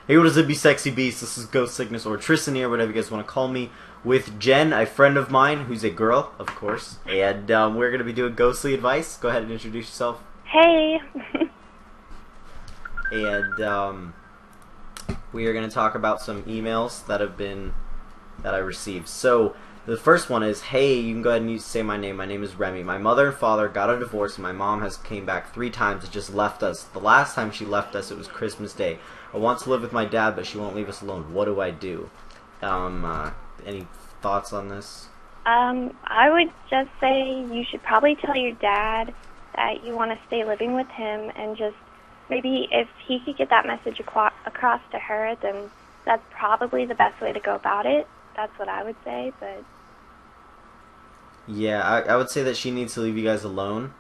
Hey, what is up, you sexy beast? This is Ghost Sickness, or Tristan here, whatever you guys want to call me, with Jenn, a friend of mine, who's a girl, of course, and we're going to be doing ghostly advice. Go ahead and introduce yourself. Hey! And we are going to talk about some emails that I received. So, the first one is, hey, you can go ahead and say my name. My name is Remy. My mother and father got a divorce, and my mom has came back 3 times and just left us. The last time she left us, it was Christmas Day. I want to live with my dad, but she won't leave us alone. What do I do? Any thoughts on this? I would just say you should probably tell your dad that you want to stay living with him, and just maybe if he could get that message across to her, then that's probably the best way to go about it. That's what I would say, but... Yeah, I would say that she needs to leave you guys alone,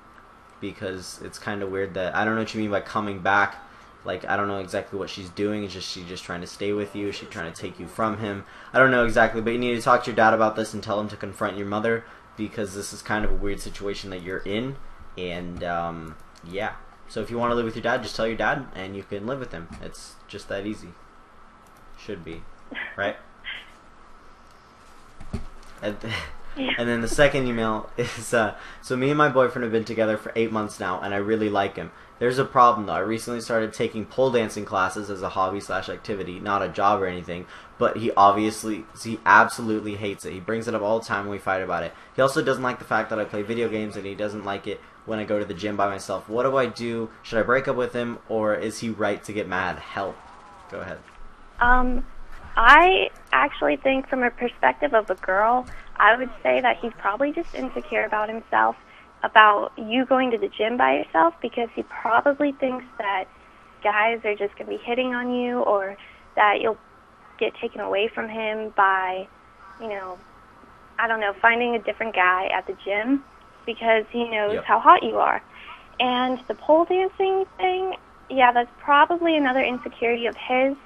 because it's kind of weird that... I don't know what you mean by coming back. Like, I don't know exactly what she's doing. Is she just trying to stay with you? Is she trying to take you from him? I don't know exactly, but you need to talk to your dad about this and tell him to confront your mother, because this is kind of a weird situation that you're in. And, yeah. So if you want to live with your dad, just tell your dad, and you can live with him. It's just that easy. Should be. Right? And then the second email is, so me and my boyfriend have been together for 8 months now, and I really like him. There's a problem, though. I recently started taking pole dancing classes as a hobby/activity, not a job or anything, but he absolutely hates it. He brings it up all the time when we fight about it. He also doesn't like the fact that I play video games, and he doesn't like it when I go to the gym by myself. What do I do? Should I break up with him, or is he right to get mad? Help. Go ahead. I actually think from a perspective of a girl, I would say that he's probably just insecure about himself, about you going to the gym by yourself, because he probably thinks that guys are just going to be hitting on you, or that you'll get taken away from him by, you know, I don't know, finding a different guy at the gym, because he knows how hot you are. And the pole dancing thing, yeah, that's probably another insecurity of his.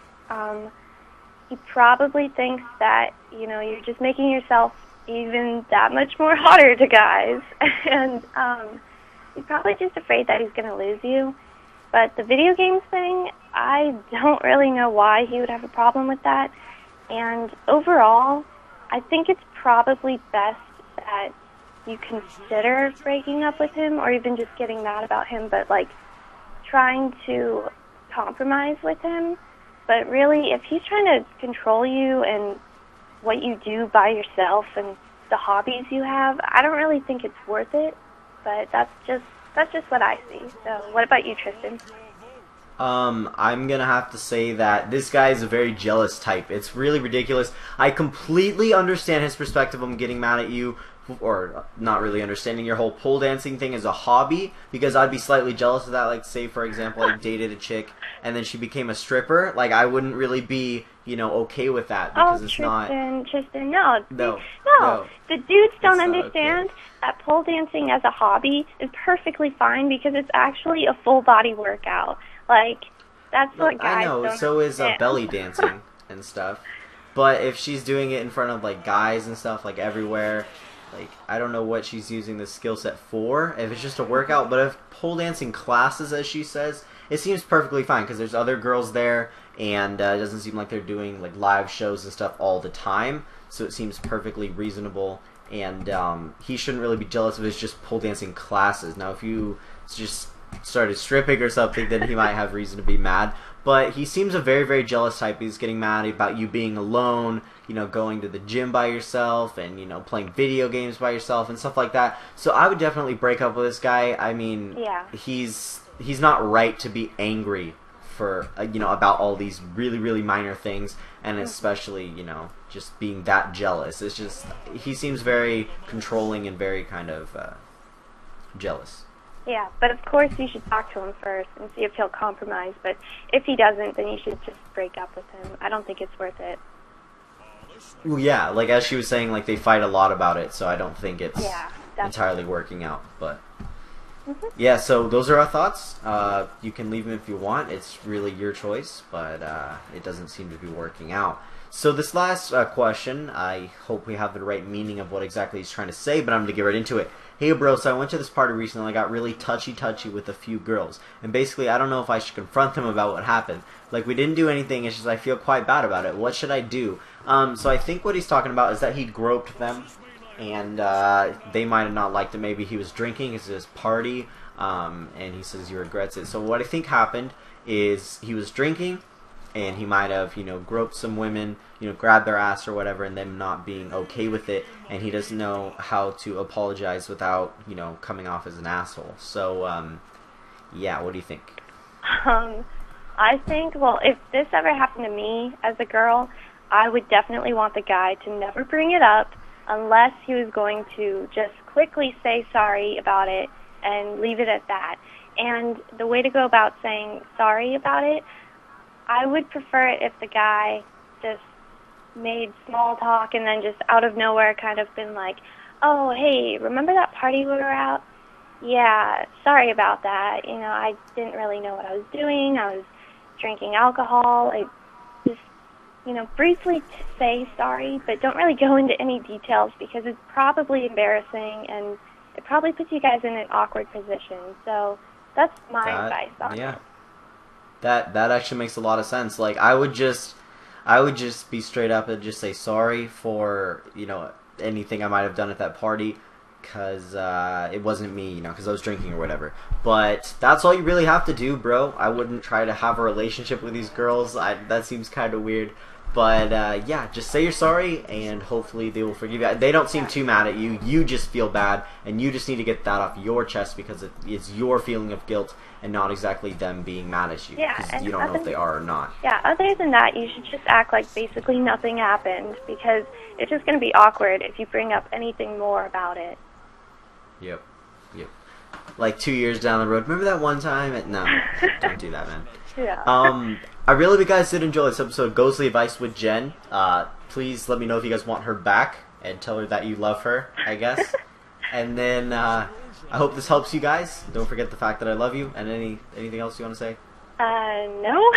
He probably thinks that, you know, you're just making yourself even that much more hotter to guys. And he's probably just afraid that he's going to lose you. But the video games thing, I don't really know why he would have a problem with that. And overall, I think it's probably best that you consider breaking up with him, or even just getting mad about him, but like trying to compromise with him. But really, if he's trying to control you and what you do by yourself and the hobbies you have, I don't really think it's worth it. But that's just what I see. So what about you, Tristan? I'm gonna have to say that this guy is a very jealous type. It's really ridiculous. I completely understand his perspective on getting mad at you, or not really understanding your whole pole dancing thing as a hobby, because I'd be slightly jealous of that. Like, say for example, I dated a chick and then she became a stripper. Like, I wouldn't really be, you know, okay with that, because it's Tristan, not. No. The dudes don't understand that pole dancing as a hobby is perfectly fine, because it's actually a full body workout. Like, that's what guys don't understand. So is belly dancing and stuff. But if she's doing it in front of like guys and stuff, like everywhere, like, I don't know what she's using the skill set for, if it's just a workout. But if pole dancing classes, as she says, it seems perfectly fine, because there's other girls there, and it doesn't seem like they're doing like live shows and stuff all the time, so it seems perfectly reasonable. And he shouldn't really be jealous if it's just pole dancing classes. Now, if you just started stripping or something, then he might have reason to be mad. But he seems a very, very jealous type. He's getting mad about you being alone, you know, going to the gym by yourself, and, you know, playing video games by yourself and stuff like that. So I would definitely break up with this guy. I mean, he's not right to be angry for, you know, about all these really, really minor things, and especially, you know, just being that jealous. It's just, he seems very controlling and very kind of jealous. Yeah, but of course you should talk to him first and see if he'll compromise. But if he doesn't, then you should just break up with him. I don't think it's worth it. Well, yeah, like as she was saying, like they fight a lot about it, so I don't think it's entirely working out. But yeah, so those are our thoughts. You can leave them if you want. It's really your choice, but it doesn't seem to be working out. So this last question, I hope we have the right meaning of what exactly he's trying to say, but I'm going to get right into it. Hey bro, so I went to this party recently, I got really touchy with a few girls, and basically I don't know if I should confront them about what happened. Like, we didn't do anything, it's just I feel quite bad about it. What should I do? So I think what he's talking about is that he groped them, and they might have not liked it. Maybe he was drinking, it's his party, and he says he regrets it. So what I think happened is he was drinking, and he might have, groped some women, grabbed their ass or whatever, and them not being okay with it, and he doesn't know how to apologize without, coming off as an asshole. So, yeah, what do you think? I think, well, if this ever happened to me as a girl, I would definitely want the guy to never bring it up unless he was going to just quickly say sorry about it and leave it at that. And the way to go about saying sorry about it, I would prefer it if the guy just made small talk and then just out of nowhere kind of been like, oh, hey, remember that party we were at? Yeah, sorry about that. I didn't really know what I was doing. I was drinking alcohol. I just, briefly say sorry, but don't really go into any details because it's probably embarrassing and it probably puts you guys in an awkward position. So that's my advice on it. That actually makes a lot of sense. Like, I would just be straight up and just say sorry for, anything I might have done at that party, because it wasn't me, because I was drinking or whatever. But that's all you really have to do, bro. I wouldn't try to have a relationship with these girls. That seems kind of weird. But, yeah, just say you're sorry, and hopefully they will forgive you. They don't seem too mad at you. You just feel bad, and you just need to get that off your chest because it's your feeling of guilt and not exactly them being mad at you. Because you don't know if they are or not. Yeah, other than that, you should just act like basically nothing happened because it's just going to be awkward if you bring up anything more about it. Yep. Like 2 years down the road, remember that one time? No, don't do that, man. Yeah. I really hope you guys did enjoy this episode of Ghostly Advice with Jen. Please let me know if you guys want her back and tell her that you love her, I guess. And then I hope this helps you guys. Don't forget the fact that I love you. And anything else you want to say? No.